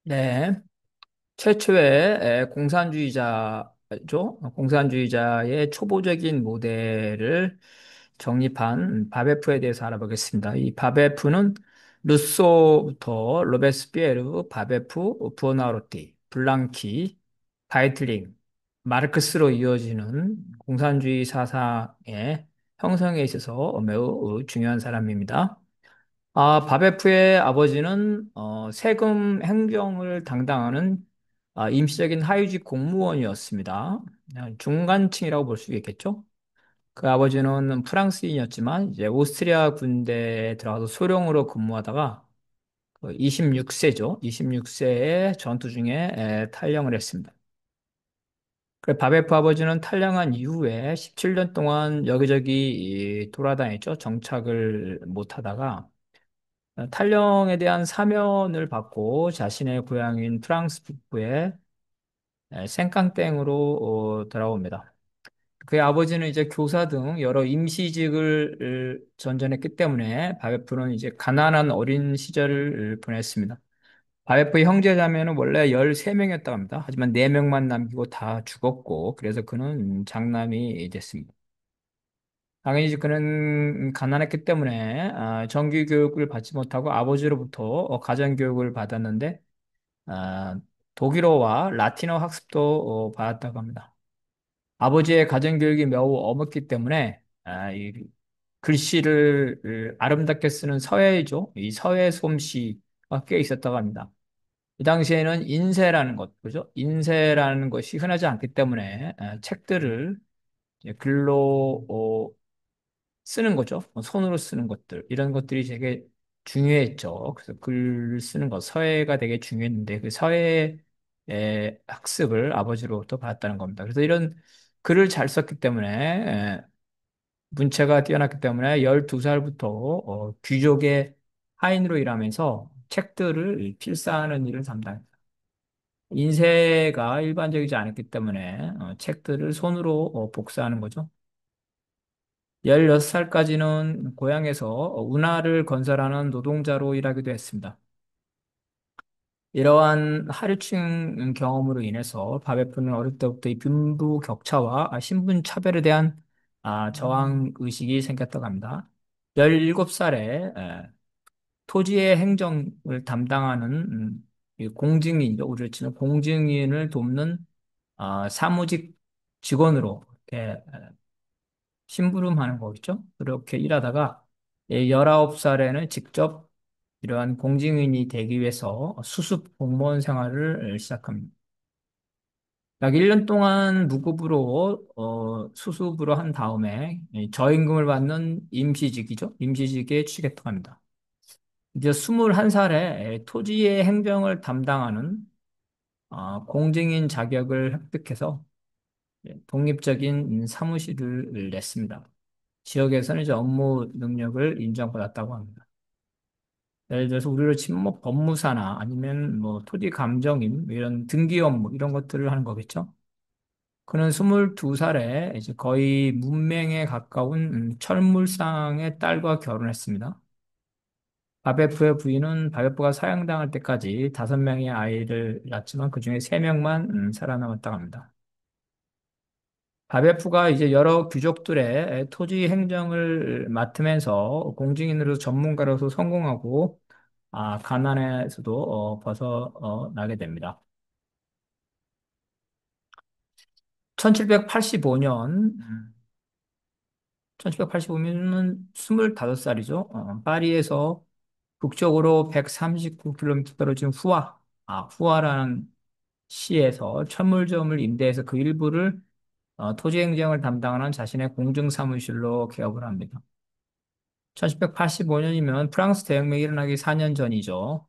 네, 최초의 공산주의자죠. 공산주의자의 초보적인 모델을 정립한 바베프에 대해서 알아보겠습니다. 이 바베프는 루소부터 로베스피에르, 바베프, 부오나로티, 블랑키, 가이틀링, 마르크스로 이어지는 공산주의 사상의 형성에 있어서 매우 중요한 사람입니다. 바베프의 아버지는 세금 행정을 담당하는 임시적인 하위직 공무원이었습니다. 중간층이라고 볼 수 있겠죠? 그 아버지는 프랑스인이었지만 이제 오스트리아 군대에 들어가서 소령으로 근무하다가 26세죠. 26세에 전투 중에 탈영을 했습니다. 바베프 아버지는 탈영한 이후에 17년 동안 여기저기 돌아다녔죠. 정착을 못하다가 탈영에 대한 사면을 받고 자신의 고향인 프랑스 북부의 생깡땡으로 돌아옵니다. 그의 아버지는 이제 교사 등 여러 임시직을 전전했기 때문에 바베프는 이제 가난한 어린 시절을 보냈습니다. 바베프의 형제 자매는 원래 13명이었다고 합니다. 하지만 4명만 남기고 다 죽었고 그래서 그는 장남이 됐습니다. 당연히 이제 그는 가난했기 때문에 정규 교육을 받지 못하고 아버지로부터 가정 교육을 받았는데 아, 독일어와 라틴어 학습도 받았다고 합니다. 아버지의 가정 교육이 매우 어렵기 때문에 이 글씨를 아름답게 쓰는 서예죠. 이 서예 솜씨가 꽤 있었다고 합니다. 이 당시에는 인쇄라는 것, 그죠? 인쇄라는 것이 흔하지 않기 때문에 책들을 이제 글로 쓰는 거죠. 손으로 쓰는 것들. 이런 것들이 되게 중요했죠. 그래서 글 쓰는 것, 서예가 되게 중요했는데 그 서예 학습을 아버지로부터 받았다는 겁니다. 그래서 이런 글을 잘 썼기 때문에 문체가 뛰어났기 때문에 12살부터 귀족의 하인으로 일하면서 책들을 필사하는 일을 담당했다. 인쇄가 일반적이지 않았기 때문에 책들을 손으로 복사하는 거죠. 16살까지는 고향에서 운하를 건설하는 노동자로 일하기도 했습니다. 이러한 하류층 경험으로 인해서 바베프는 어릴 때부터 이 빈부 격차와 신분 차별에 대한 저항 의식이 생겼다고 합니다. 17살에 토지의 행정을 담당하는 이 공증인이죠. 우리로 치는 공증인을 돕는 사무직 직원으로 이렇게 심부름하는 거겠죠. 그렇게 일하다가 19살에는 직접 이러한 공직인이 되기 위해서 수습 공무원 생활을 시작합니다. 약 1년 동안 무급으로 수습으로 한 다음에 이 저임금을 받는 임시직이죠. 임시직에 취직했다고 합니다. 이제 21살에 토지의 행정을 담당하는 공직인 자격을 획득해서 독립적인 사무실을 냈습니다. 지역에서는 이제 업무 능력을 인정받았다고 합니다. 예를 들어서 우리로 치면 뭐 법무사나 아니면 뭐 토지 감정인 뭐 이런 등기 업무 이런 것들을 하는 거겠죠. 그는 22살에 이제 거의 문맹에 가까운 철물상의 딸과 결혼했습니다. 바베프의 부인은 바베프가 사형당할 때까지 5명의 아이를 낳았지만 그중에 3명만 살아남았다고 합니다. 바베프가 이제 여러 귀족들의 토지 행정을 맡으면서 공직인으로 전문가로서 성공하고 가난에서도 벗어나게 됩니다. 1785년, 1785년은 25살이죠. 파리에서 북쪽으로 139km 떨어진 후아라는 시에서 천물점을 임대해서 그 일부를 토지 행정을 담당하는 자신의 공증사무실로 개업을 합니다. 1785년이면 프랑스 대혁명이 일어나기 4년 전이죠.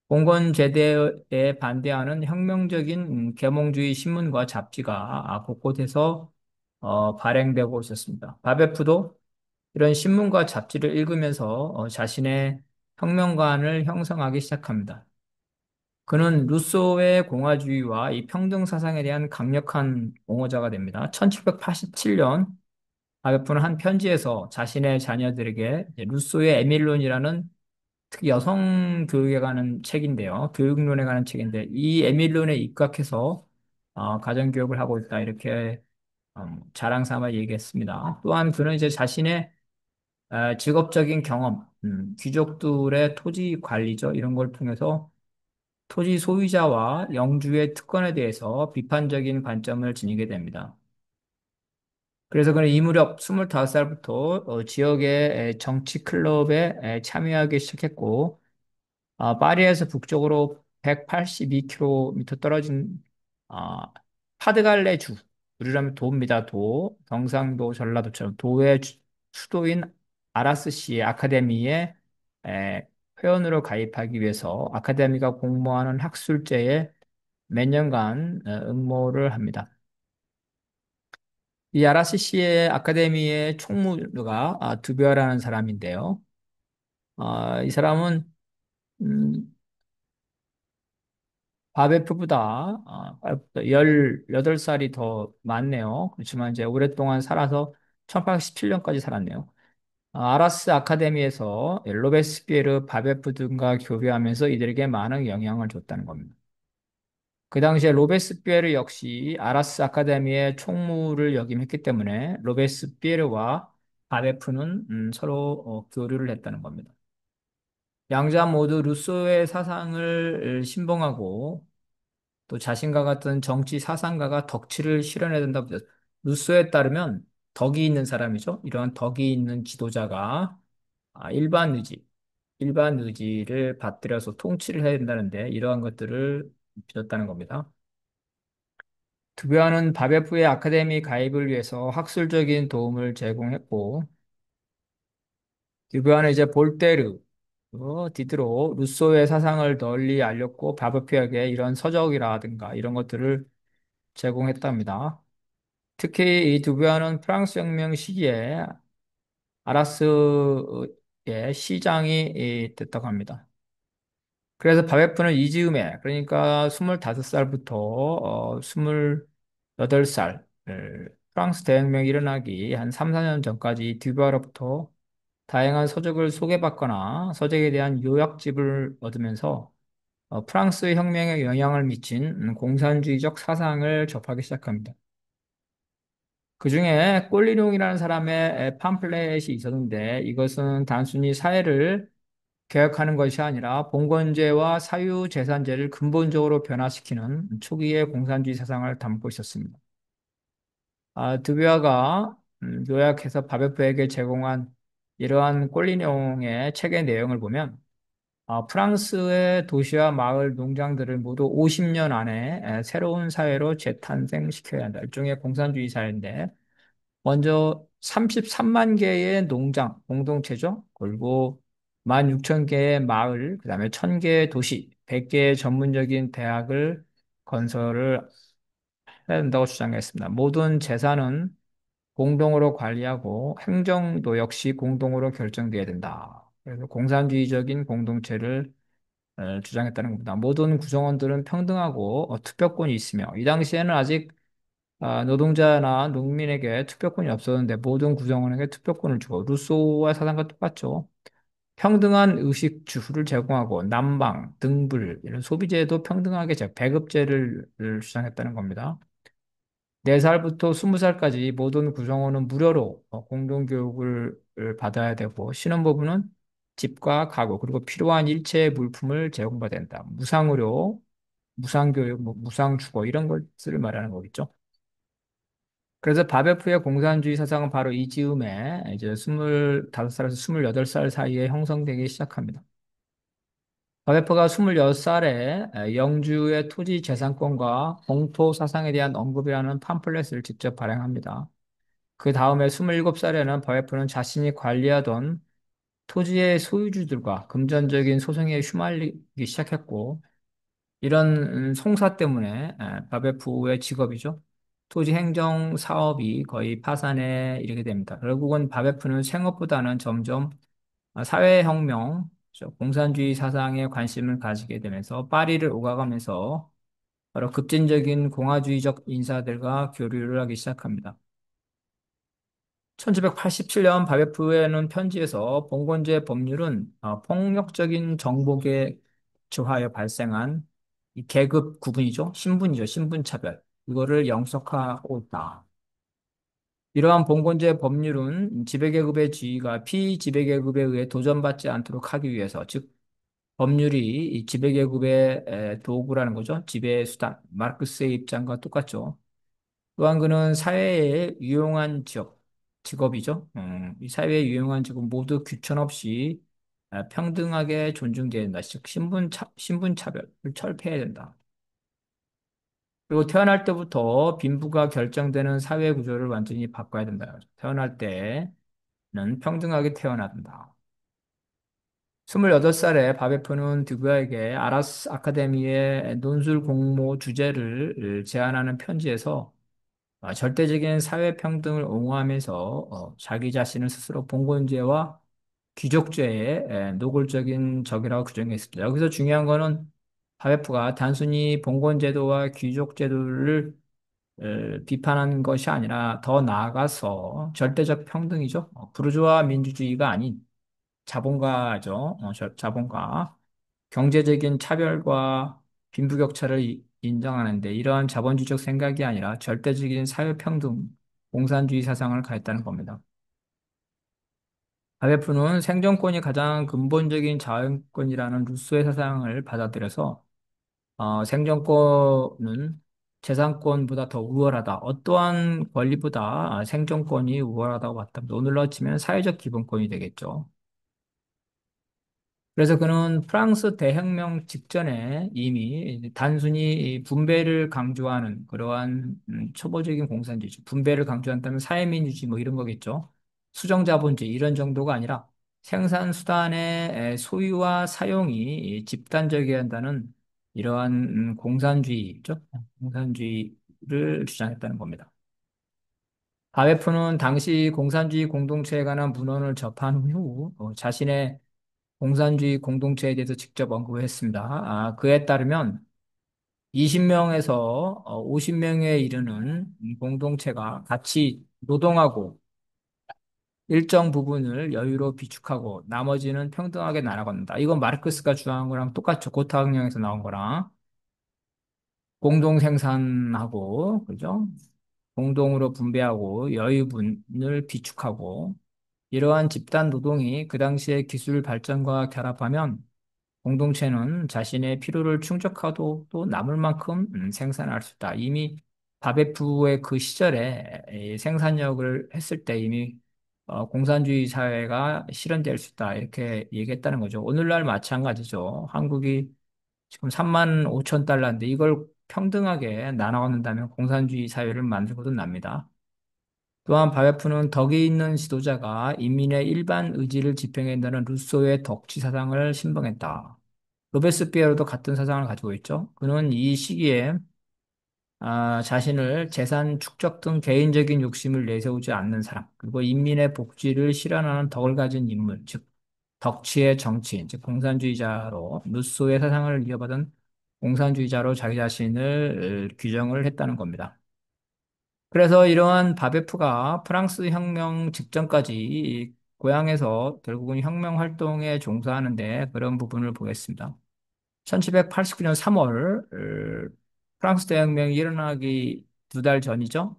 공건 제대에 반대하는 혁명적인 계몽주의 신문과 잡지가 곳곳에서 발행되고 있었습니다. 바베프도 이런 신문과 잡지를 읽으면서 자신의 혁명관을 형성하기 시작합니다. 그는 루소의 공화주의와 이 평등 사상에 대한 강력한 옹호자가 됩니다. 1787년 바베프는 한 편지에서 자신의 자녀들에게 이제 루소의 에밀론이라는 특히 여성 교육에 관한 책인데요. 교육론에 관한 책인데 이 에밀론에 입각해서 가정교육을 하고 있다 이렇게 자랑 삼아 얘기했습니다. 또한 그는 이제 자신의 직업적인 경험, 귀족들의 토지 관리죠. 이런 걸 통해서 토지 소유자와 영주의 특권에 대해서 비판적인 관점을 지니게 됩니다. 그래서 그는 이 무렵 25살부터 지역의 정치 클럽에 참여하기 시작했고, 파리에서 북쪽으로 182km 떨어진 아, 파드갈레주, 우리라면 도입니다. 도, 경상도, 전라도처럼 도의 수도인 아라스시 아카데미에 에, 회원으로 가입하기 위해서 아카데미가 공모하는 학술제에 몇 년간 응모를 합니다. 이 아라스시의 아카데미의 총무가 두베라는 사람인데요. 이 사람은 음, 바베프보다 18살이 더 많네요. 그렇지만 이제 오랫동안 살아서 1817년까지 살았네요. 아라스 아카데미에서 로베스피에르, 바베프 등과 교류하면서 이들에게 많은 영향을 줬다는 겁니다. 그 당시에 로베스피에르 역시 아라스 아카데미의 총무를 역임했기 때문에 로베스피에르와 바베프는 서로 교류를 했다는 겁니다. 양자 모두 루소의 사상을 신봉하고 또 자신과 같은 정치 사상가가 덕치를 실현해야 된다고 믿었어요. 루소에 따르면 덕이 있는 사람이죠. 이러한 덕이 있는 지도자가 일반 일반 의지를 받들여서 통치를 해야 된다는데 이러한 것들을 믿었다는 겁니다. 두배아는 바베프의 아카데미 가입을 위해서 학술적인 도움을 제공했고, 두배아는 이제 볼테르, 디드로, 루소의 사상을 널리 알렸고, 바베프에게 이런 서적이라든가 이런 것들을 제공했답니다. 특히 이 두배아는 프랑스 혁명 시기에 아라스의 시장이 됐다고 합니다. 그래서 바베프는 이즈음에 그러니까 25살부터 28살 프랑스 대혁명이 일어나기 한 3, 4년 전까지 듀부아로부터 다양한 서적을 소개받거나 서적에 대한 요약집을 얻으면서 프랑스 혁명에 영향을 미친 공산주의적 사상을 접하기 시작합니다. 그중에 꼴리룡이라는 사람의 팜플렛이 있었는데 이것은 단순히 사회를 개혁하는 것이 아니라 봉건제와 사유재산제를 근본적으로 변화시키는 초기의 공산주의 사상을 담고 있었습니다. 드비아가 요약해서 바베프에게 제공한 이러한 꼴리뇽의 책의 내용을 보면 프랑스의 도시와 마을 농장들을 모두 50년 안에 새로운 사회로 재탄생시켜야 한다. 일종의 공산주의 사회인데 먼저 33만 개의 농장 공동체죠. 그리고 16,000개의 마을, 그다음에 1,000개의 도시, 100개의 전문적인 대학을 건설을 해야 된다고 주장했습니다. 모든 재산은 공동으로 관리하고 행정도 역시 공동으로 결정돼야 된다. 그래서 공산주의적인 공동체를 주장했다는 겁니다. 모든 구성원들은 평등하고 투표권이 있으며 이 당시에는 아직 노동자나 농민에게 투표권이 없었는데 모든 구성원에게 투표권을 주고 루소와 사상과 똑같죠. 평등한 의식 주를 제공하고 난방, 등불 이런 소비재도 평등하게 배급제를 주장했다는 겁니다. 4살부터 20살까지 모든 구성원은 무료로 공동교육을 받아야 되고 신혼부부는 집과 가구 그리고 필요한 일체 물품을 제공받아야 된다. 무상의료, 무상교육, 무상주거 이런 것을 말하는 거겠죠. 그래서 바베프의 공산주의 사상은 바로 이 즈음에 이제 25살에서 28살 사이에 형성되기 시작합니다. 바베프가 26살에 영주의 토지 재산권과 공토 사상에 대한 언급이라는 팜플렛을 직접 발행합니다. 그 다음에 27살에는 바베프는 자신이 관리하던 토지의 소유주들과 금전적인 소송에 휘말리기 시작했고, 이런 송사 때문에 바베프의 직업이죠. 토지 행정 사업이 거의 파산에 이르게 됩니다. 결국은 바베프는 생업보다는 점점 사회혁명, 공산주의 사상에 관심을 가지게 되면서 파리를 오가가면서 바로 급진적인 공화주의적 인사들과 교류를 하기 시작합니다. 1787년 바베프에는 편지에서 봉건제 법률은 폭력적인 정복에 저하여 발생한 이 계급 구분이죠. 신분이죠. 신분차별. 이거를 영속하고 있다. 이러한 봉건제 법률은 지배계급의 지위가 피지배계급에 의해 도전받지 않도록 하기 위해서, 즉 법률이 이 지배계급의 도구라는 거죠. 지배수단. 마르크스의 입장과 똑같죠. 또한 그는 사회에 유용한 직업이죠. 이 사회에 유용한 직업 모두 규천 없이 평등하게 존중돼야 된다. 즉 신분차별을 철폐해야 된다. 그리고 태어날 때부터 빈부가 결정되는 사회 구조를 완전히 바꿔야 된다. 태어날 때는 평등하게 태어나야 된다. 28살에 바베프는 드부야에게 아라스 아카데미의 논술 공모 주제를 제안하는 편지에서 절대적인 사회평등을 옹호하면서 자기 자신을 스스로 봉건죄와 귀족죄의 노골적인 적이라고 규정했습니다. 여기서 중요한 거는 바베프가 단순히 봉건제도와 귀족제도를 비판한 것이 아니라 더 나아가서 절대적 평등이죠. 부르주아 민주주의가 아닌 자본가죠. 자본가. 경제적인 차별과 빈부격차를 인정하는데 이러한 자본주의적 생각이 아니라 절대적인 사회평등, 공산주의 사상을 가했다는 겁니다. 아베프는 생존권이 가장 근본적인 자연권이라는 루소의 사상을 받아들여서 생존권은 재산권보다 더 우월하다. 어떠한 권리보다 생존권이 우월하다고 봤답니다. 오늘로 치면 사회적 기본권이 되겠죠. 그래서 그는 프랑스 대혁명 직전에 이미 단순히 이 분배를 강조하는 그러한 초보적인 공산주의, 분배를 강조한다면 사회민주주의 뭐 이런 거겠죠. 수정자본주의 이런 정도가 아니라 생산수단의 소유와 사용이 집단적이어야 한다는 이러한 공산주의죠. 공산주의를 주장했다는 겁니다. 바베프는 당시 공산주의 공동체에 관한 문헌을 접한 후 자신의 공산주의 공동체에 대해서 직접 언급했습니다. 그에 따르면 20명에서 50명에 이르는 이 공동체가 같이 노동하고 일정 부분을 여유로 비축하고 나머지는 평등하게 나눠간다. 이건 마르크스가 주장한 거랑 똑같죠. 고타학령에서 나온 거랑 공동 생산하고 그죠? 공동으로 분배하고 여유분을 비축하고 이러한 집단 노동이 그 당시의 기술 발전과 결합하면 공동체는 자신의 필요를 충족하고 또 남을 만큼 생산할 수 있다. 이미 바베프의 그 시절에 이 생산력을 했을 때 이미 공산주의 사회가 실현될 수 있다. 이렇게 얘기했다는 거죠. 오늘날 마찬가지죠. 한국이 지금 3만 5천 달러인데 이걸 평등하게 나눠간다면 공산주의 사회를 만들고도 납니다. 또한 바베프는 덕이 있는 지도자가 인민의 일반 의지를 집행한다는 루소의 덕치 사상을 신봉했다. 로베스피에로도 같은 사상을 가지고 있죠. 그는 이 시기에 자신을 재산 축적 등 개인적인 욕심을 내세우지 않는 사람, 그리고 인민의 복지를 실현하는 덕을 가진 인물, 즉 덕치의 정치인, 즉 공산주의자로 루소의 사상을 이어받은 공산주의자로 자기 자신을 규정을 했다는 겁니다. 그래서 이러한 바베프가 프랑스 혁명 직전까지 이 고향에서 결국은 혁명 활동에 종사하는데 그런 부분을 보겠습니다. 1789년 3월 프랑스 대혁명이 일어나기 2달 전이죠.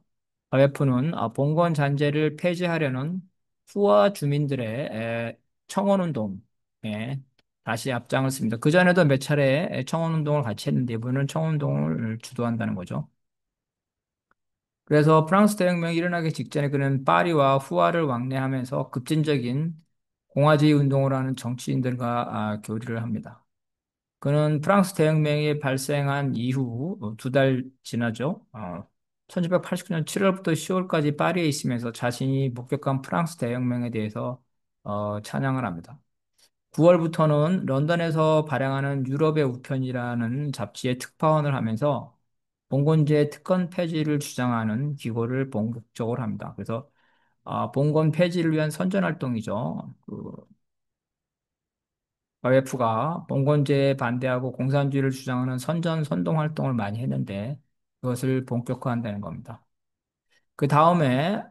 바베프는 봉건 잔재를 폐지하려는 후아 주민들의 청원운동에 다시 앞장을 씁니다. 그전에도 몇 차례 청원운동을 같이 했는데 이번은 청원운동을 주도한다는 거죠. 그래서 프랑스 대혁명이 일어나기 직전에 그는 파리와 후아를 왕래하면서 급진적인 공화주의 운동을 하는 정치인들과 교류를 합니다. 그는 프랑스 대혁명이 발생한 이후 2달 지나죠. 1789년 7월부터 10월까지 파리에 있으면서 자신이 목격한 프랑스 대혁명에 대해서 찬양을 합니다. 9월부터는 런던에서 발행하는 유럽의 우편이라는 잡지에 특파원을 하면서 봉건제 특권 폐지를 주장하는 기고를 본격적으로 합니다. 그래서 봉건 폐지를 위한 선전 활동이죠. YF가 봉건제에 반대하고 공산주의를 주장하는 선전 선동 활동을 많이 했는데 그것을 본격화한다는 겁니다. 그 다음에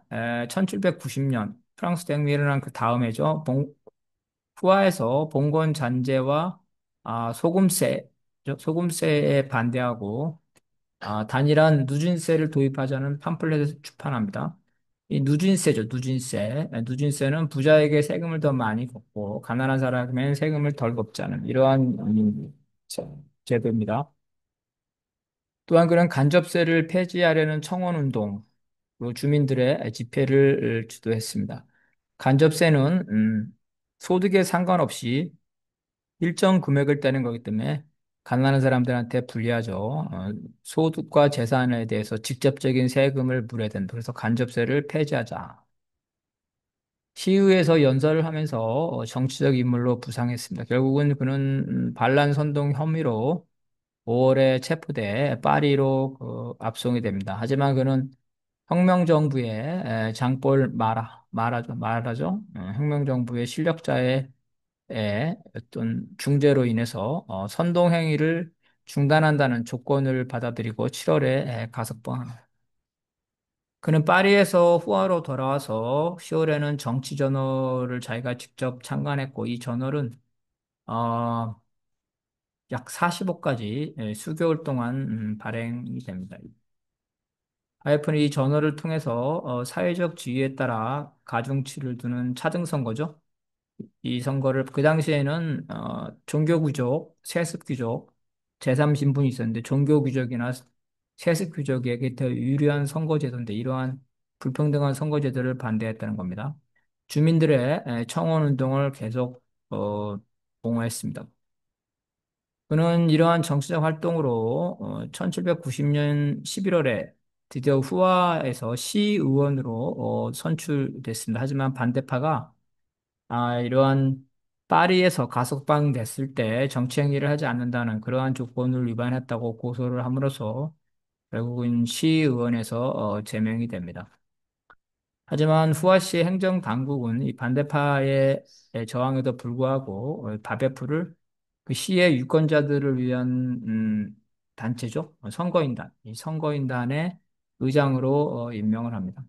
1790년 프랑스 대혁명이 일어난 그 다음에죠. 후하에서 봉건 잔재와 소금세에 반대하고 단일한 누진세를 도입하자는 팜플렛을出판합니다. 이 누진세죠, 누진세. 누진세는 부자에게 세금을 더 많이 걷고 가난한 사람에게는 세금을 덜 걷자는 이러한 제- 제도입니다. 또한 그는 간접세를 폐지하려는 청원운동, 그리고 주민들의 집회를 주도했습니다. 간접세는 소득에 상관없이 일정 금액을 떼는 거기 때문에 가난한 사람들한테 불리하죠. 소득과 재산에 대해서 직접적인 세금을 물어야 된다. 그래서 간접세를 폐지하자. 시의회에서 연설을 하면서 정치적 인물로 부상했습니다. 결국은 그는 반란 선동 혐의로 5월에 체포돼 파리로 압송이 됩니다. 하지만 그는 혁명정부의 장볼 마라죠. 혁명정부의 실력자의 어떤 중재로 인해서 선동행위를 중단한다는 조건을 받아들이고 7월에 가석방합니다. 그는 파리에서 후아로 돌아와서 10월에는 정치 저널을 자기가 직접 창간했고 이 저널은 어, 약 45까지 수개월 동안 발행이 됩니다. IF는 이 저널을 통해서 사회적 지위에 따라 가중치를 두는 차등선거죠. 이 선거를 그 당시에는 종교귀족, 세습귀족, 제3신분이 있었는데 종교귀족이나 세습귀족에게 더 유리한 선거제도인데 이러한 불평등한 선거제도를 반대했다는 겁니다. 주민들의 청원운동을 계속 옹호했습니다. 그는 이러한 정치적 활동으로 1790년 11월에 드디어 후아에서 시의원으로 선출됐습니다. 하지만 반대파가 이러한 파리에서 가석방 됐을 때 정치 행위를 하지 않는다는 그러한 조건을 위반했다고 고소를 함으로써 결국은 시의원에서 제명이 됩니다. 하지만 후아시의 행정 당국은 이 반대파의 저항에도 불구하고 바베프를 그 시의 유권자들을 위한 단체죠. 선거인단. 이 선거인단의 의장으로 임명을 합니다.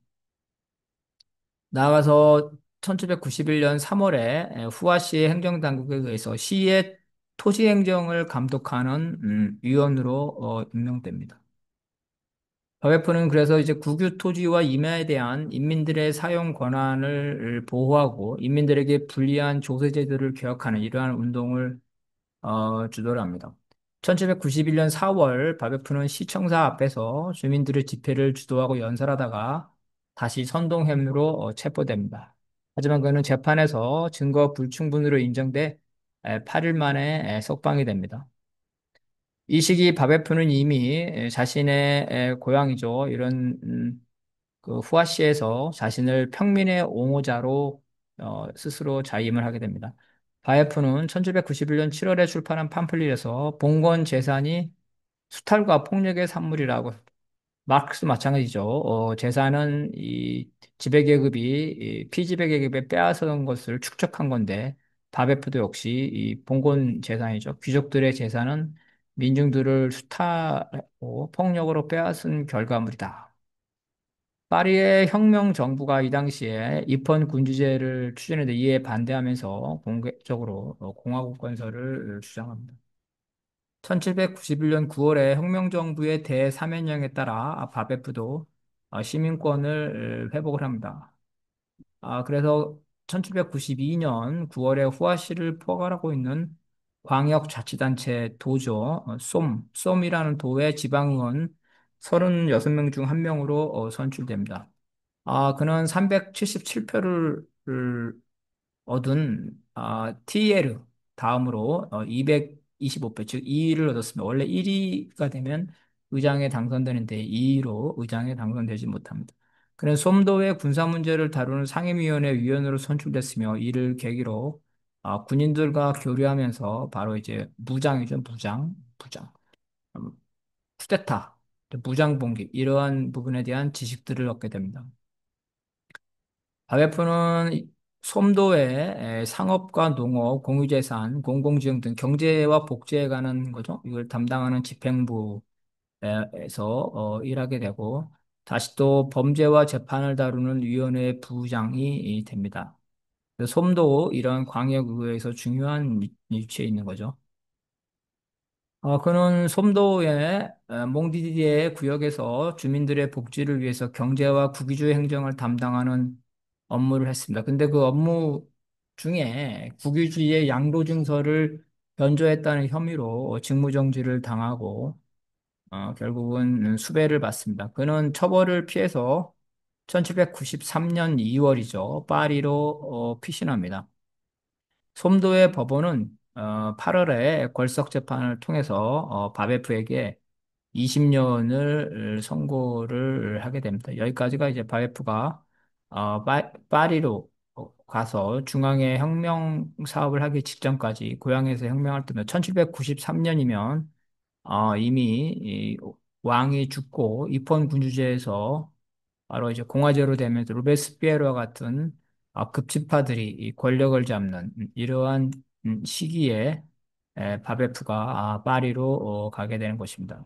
나아가서 1791년 3월에 후아시의 행정당국에 의해서 시의 토지 행정을 감독하는 위원으로 임명됩니다. 더웨프는 그래서 이제 국유 토지와 임야에 대한 인민들의 사용 권한을 보호하고 인민들에게 불리한 조세제도를 개혁하는 이러한 운동을 주도를 합니다. 1791년 4월 바베프는 시청사 앞에서 주민들의 집회를 주도하고 연설하다가 다시 선동 혐의로 체포됩니다. 하지만 그는 재판에서 증거 불충분으로 인정돼 8일 만에 석방이 됩니다. 이 시기 바베프는 이미 자신의 고향이죠. 이런 그 후아시에서 자신을 평민의 옹호자로 스스로 자임을 하게 됩니다. 바에프는 1791년 7월에 출판한 팜플릿에서 봉건 재산이 수탈과 폭력의 산물이라고 마크스 마찬가지죠. 재산은 이 지배계급이 이 피지배계급에 빼앗은 것을 축적한 건데 바베프도 역시 이 봉건 재산이죠. 귀족들의 재산은 민중들을 수탈하고 폭력으로 빼앗은 결과물이다. 파리의 혁명 정부가 이 당시에 입헌 군주제를 추진했는데 이에 반대하면서 공개적으로 공화국 건설을 주장합니다. 1791년 9월에 혁명정부의 대사면령에 따라 바베프도 시민권을 회복을 합니다. 그래서 1792년 9월에 후아시를 포괄하고 있는 광역자치단체 도죠, 쏨이라는 도의 지방의원 36명 중 한 명으로 선출됩니다. 그는 377표를 얻은 TL 다음으로 225표, 즉 2위를 얻었습니다. 원래 1위가 되면 의장에 당선되는데 2위로 의장에 당선되지 못합니다. 그는 솜도의 군사 문제를 다루는 상임위원회 위원으로 선출됐으며 이를 계기로 군인들과 교류하면서 바로 이제 무장이죠, 무장, 음, 쿠데타, 무장봉기 이러한 부분에 대한 지식들을 얻게 됩니다. IMF는 솜도의 상업과 농업, 공유재산, 공공지형 등 경제와 복지에 관한 거죠. 이걸 담당하는 집행부에서 일하게 되고, 다시 또 범죄와 재판을 다루는 위원회 부장이 됩니다. 솜도 이런 광역의회에서 중요한 위치에 있는 거죠. 그는 솜도의 몽디디에 구역에서 주민들의 복지를 위해서 경제와 국위주의 행정을 담당하는 업무를 했습니다. 근데 그 업무 중에 국위주의의 양도 증서를 변조했다는 혐의로 직무정지를 당하고 결국은 수배를 받습니다. 그는 처벌을 피해서 1793년 2월이죠. 파리로 피신합니다. 솜도의 법원은 8월에 걸석 재판을 통해서 바베프에게 20년을 선고를 하게 됩니다. 여기까지가 이제 바베프가 파리로 가서 중앙의 혁명 사업을 하기 직전까지 고향에서 혁명할 때면 1793년이면 이미 이 왕이 죽고 입헌 군주제에서 바로 이제 공화제로 되면서 로베스피에로와 같은 급진파들이 이 권력을 잡는 이러한 시기에 바베프가 파리로 가게 되는 것입니다.